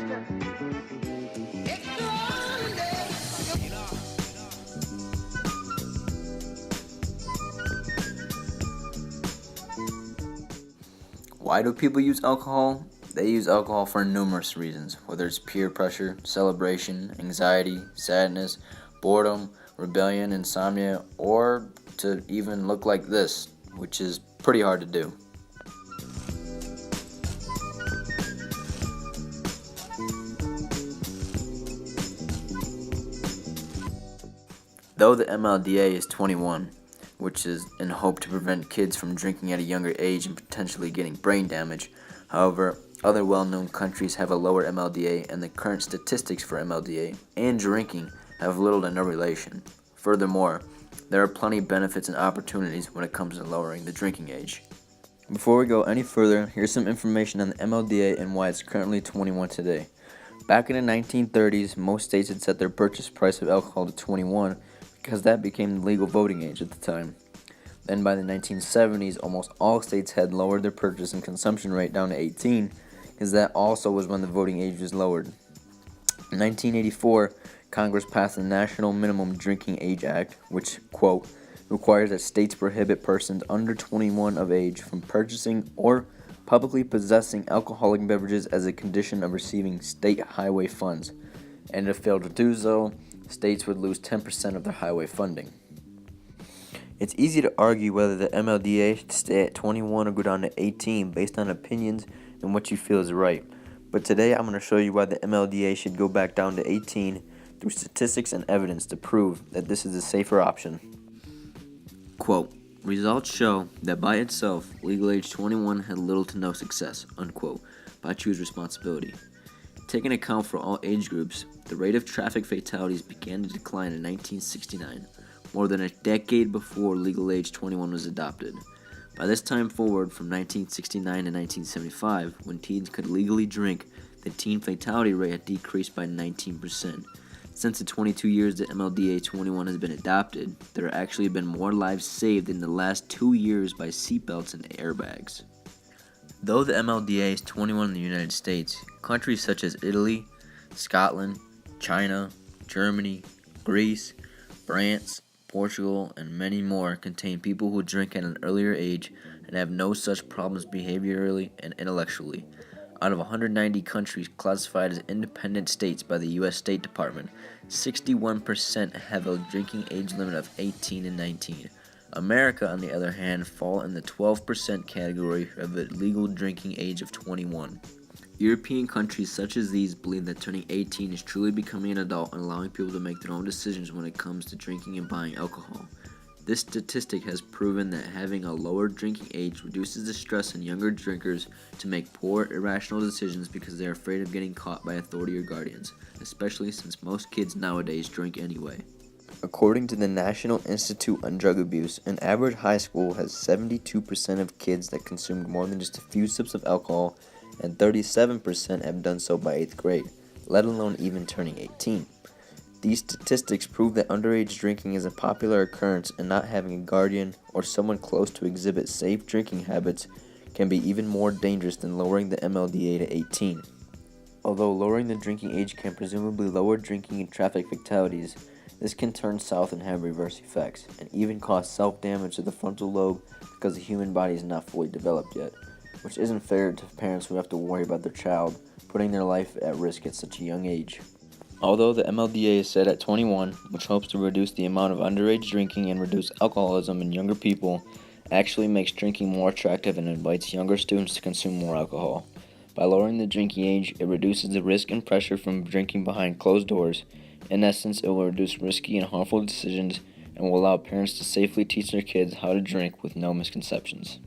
Why do people use alcohol? They use alcohol for numerous reasons, whether it's peer pressure, celebration, anxiety, sadness, boredom, rebellion, insomnia, or to even look like this, which is pretty hard to do. Though the MLDA is 21, which is in hope to prevent kids from drinking at a younger age and potentially getting brain damage. However, other well-known countries have a lower MLDA, and the current statistics for MLDA and drinking have little to no relation. Furthermore, there are plenty of benefits and opportunities when it comes to lowering the drinking age. Before we go any further, here's some information on the MLDA and why it's currently 21 today. Back in the 1930s, most states had set their purchase price of alcohol to 21 because that became the legal voting age at the time. Then by the 1970s, almost all states had lowered their purchase and consumption rate down to 18, because that also was when the voting age was lowered. In 1984, Congress passed the National Minimum Drinking Age Act, which, quote, requires that states prohibit persons under 21 of age from purchasing or publicly possessing alcoholic beverages as a condition of receiving state highway funds, and if failed to do so, states would lose 10% of their highway funding. It's easy to argue whether the MLDA should stay at 21 or go down to 18 based on opinions and what you feel is right. But today I'm going to show you why the MLDA should go back down to 18 through statistics and evidence to prove that this is a safer option. Quote, results show that by itself, legal age 21 had little to no success, unquote, by Choose Responsibility. Taking account for all age groups, the rate of traffic fatalities began to decline in 1969, more than a decade before legal age 21 was adopted. By this time forward, from 1969 to 1975, when teens could legally drink, the teen fatality rate had decreased by 19%. Since the 22 years that MLDA 21 has been adopted, there have actually been more lives saved in the last 2 years by seatbelts and airbags. Though the MLDA is 21 in the United States, countries such as Italy, Scotland, China, Germany, Greece, France, Portugal, and many more contain people who drink at an earlier age and have no such problems behaviorally and intellectually. Out of 190 countries classified as independent states by the U.S. State Department, 61% have a drinking age limit of 18 and 19. America, on the other hand, fall in the 12% category of a legal drinking age of 21. European countries such as these believe that turning 18 is truly becoming an adult and allowing people to make their own decisions when it comes to drinking and buying alcohol. This statistic has proven that having a lower drinking age reduces the stress in younger drinkers to make poor, irrational decisions because they are afraid of getting caught by authority or guardians, especially since most kids nowadays drink anyway. According to the National Institute on Drug Abuse, an average high school has 72% of kids that consumed more than just a few sips of alcohol, and 37% have done so by 8th grade, let alone even turning 18. These statistics prove that underage drinking is a popular occurrence, and not having a guardian or someone close to exhibit safe drinking habits can be even more dangerous than lowering the MLDA to 18. Although lowering the drinking age can presumably lower drinking and traffic fatalities, this can turn south and have reverse effects, and even cause self-damage to the frontal lobe because the human body is not fully developed yet, which isn't fair to parents who have to worry about their child putting their life at risk at such a young age. Although the MLDA is set at 21, which hopes to reduce the amount of underage drinking and reduce alcoholism in younger people, actually makes drinking more attractive and invites younger students to consume more alcohol. By lowering the drinking age, it reduces the risk and pressure from drinking behind closed doors. In essence, it will reduce risky and harmful decisions and will allow parents to safely teach their kids how to drink with no misconceptions.